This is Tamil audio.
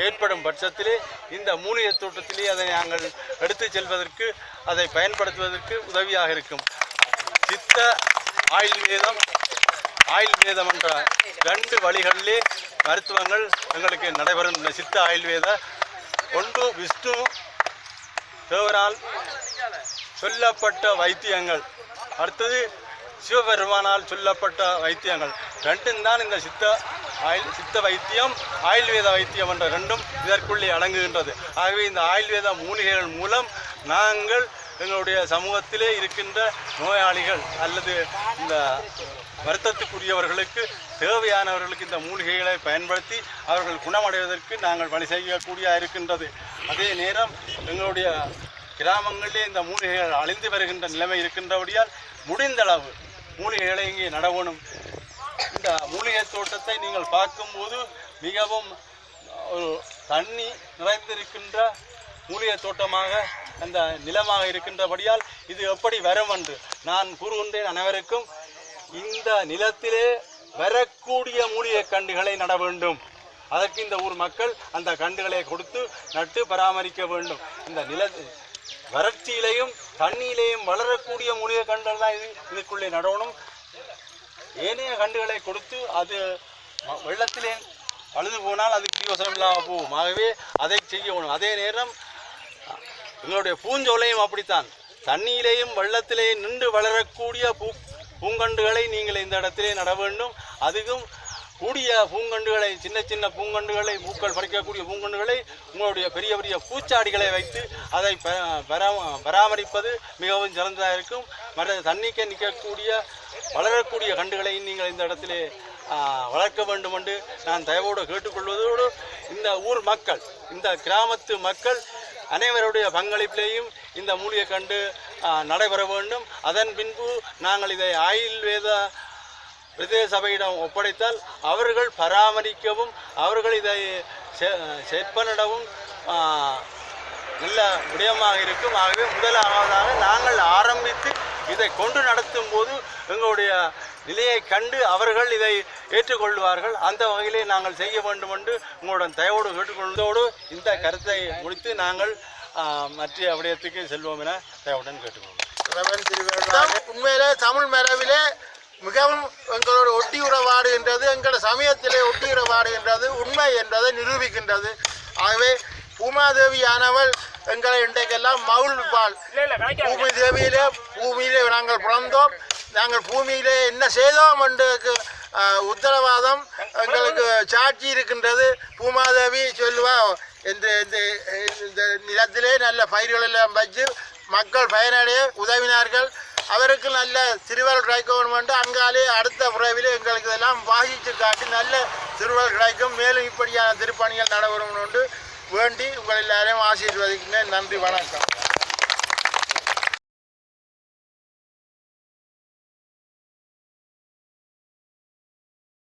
ஏற்படும் பட்சத்திலே இந்த மூலிகை தோட்டத்திலே அதை நாங்கள் எடுத்து செல்வதற்கு அதை பயன்படுத்துவதற்கு உதவியாக இருக்கும். சித்த ஆயுர்வேதம் என்ற 2 வழிகளிலே மருத்துவங்கள் எங்களுக்கு நடைபெறும். சித்த ஆயுர்வேத ஒன்று விஷ்ணு தேவரால் சொல்லப்பட்ட வைத்தியங்கள், அடுத்தது சிவபெருமானால் சொல்லப்பட்ட வைத்தியங்கள். 2ம் தான் இந்த சித்த வைத்தியம் ஆயுர்வேத வைத்தியம் என்ற 2ம் இதற்குள்ளே அடங்குகின்றது. ஆகவே இந்த ஆயுர்வேத மூலிகைகள் மூலம் நாங்கள் எங்களுடைய சமூகத்திலே இருக்கின்ற நோயாளிகள் அல்லது இந்த வருத்தத்துக்குரியவர்களுக்கு தேவையானவர்களுக்கு இந்த மூலிகைகளை பயன்படுத்தி அவர்கள் குணமடைவதற்கு நாங்கள் வழி செய்யக்கூடிய இருக்கின்றது. அதே நேரம் எங்களுடைய கிராமங்களிலே இந்த மூலிகைகள் அழிந்து வருகின்ற நிலைமை இருக்கின்றபடியால் முடிந்தளவு மூலிகைகளை இங்கே நடவணும். இந்த மூலிகை தோட்டத்தை நீங்கள் பார்க்கும்போது மிகவும் ஒரு தண்ணி நிறைந்திருக்கின்ற மூலிகை தோட்டமாக அந்த நிலமாக இருக்கின்றபடியால் இது எப்படி வரும் என்று நான் கூறுகின்றேன் அனைவருக்கும். இந்த நிலத்திலே வரக்கூடிய மூலிகை கண்டுகளை நட வேண்டும். அதற்கு இந்த ஊர் மக்கள் அந்த கண்டுகளை கொடுத்து நட்டு பராமரிக்க வேண்டும். இந்த வறட்சியிலையும் தண்ணியிலேயும் வளரக்கூடிய மூலிகை கண்டுகள் தான் இதுக்குள்ளே நடணும். ஏனைய கண்டுகளை கொடுத்து அது வெள்ளத்திலே அழுது போனால் அதுக்கு பிரயோசனம் இல்லாமல் போகும். ஆகவே அதை செய்யணும். அதே நேரம் எங்களுடைய பூஞ்சோலையும் அப்படித்தான், தண்ணியிலேயும் வெள்ளத்திலேயும் நின்று வளரக்கூடிய பூங்கண்டுகளை நீங்கள் இந்த இடத்திலே நட வேண்டும். அதுக்கும் கூடிய பூங்கண்டுகளை, சின்ன சின்ன பூங்கண்டுகளை, பூக்கள் பறிக்கக்கூடிய பூங்கண்டுகளை உங்களுடைய பெரிய பெரிய பூச்சாடிகளை வைத்து அதை பராமரிப்பது மிகவும் சிறந்ததாக இருக்கும். மற்ற தண்ணிக்கு நிற்கக்கூடிய வளரக்கூடிய கண்டுகளை நீங்கள் இந்த இடத்திலே வளர்க்க வேண்டும் என்று நான் தயவோடு கேட்டுக்கொள்வதோடு இந்த ஊர் மக்கள், இந்த கிராமத்து மக்கள் அனைவருடைய பங்களிப்பிலேயும் இந்த மூலிகை கண்டு நடைபெற வேண்டும். அதன் பின்பு நாங்கள் இதை ஆயுர்வேத பிரதேச சபையிடம் ஒப்படைத்தால் அவர்கள் பராமரிக்கவும் அவர்கள் இதை செப்பனிடவும் நல்ல விடயமாக இருக்கும். ஆகவே முதலாவதாக நாங்கள் ஆரம்பித்து இதை கொண்டு நடத்தும் போது எங்களுடைய நிலையை கண்டு அவர்கள் இதை ஏற்றுக்கொள்வார்கள். அந்த வகையிலே நாங்கள் செய்ய வேண்டும் என்று உங்களுடன் தயவோடு கேட்டுக்கொள்வதோடு இந்த கருத்தை முடித்து நாங்கள் மற்ற விடயத்துக்கு செல்வோம் என தயவுடன் கேட்டுக்கொள்வோம். உண்மையிலே தமிழ் மரபிலே மிகவும் எங்களோட ஒட்டி உறவாடுகின்றது, எங்களோட சமயத்திலே ஒட்டி உறவாடுகின்றது, உண்மை என்பதை நிரூபிக்கின்றது. ஆகவே பூமாதேவியானவள் எங்களை இன்றைக்கெல்லாம் மவுள்பாள். பூமியிலே நாங்கள் பிறந்தோம், நாங்கள் பூமியிலே என்ன செய்தோம் என்று உத்தரவாதம் எங்களுக்கு சாட்சி இருக்கின்றது. பூமாதேவி சொல்லுவா, இந்த நிலத்திலே நல்ல பயிர்களெல்லாம் வச்சு மக்கள் பயனடைய உதவினார்கள். அவருக்கு நல்ல திருவள் கிடைக்கணும் என்று அங்காலே அடுத்த புறவிலே எங்களுக்கு இதெல்லாம் வாசித்து காட்டி நல்ல திருவள் கிடைக்கும். மேலும் இப்படியான திருப்பணிகள் நடைபெறும் என்று வேண்டி உங்கள் எல்லாரையும் ஆசீர்வதிக்கிறேன். நன்றி, வணக்கம்.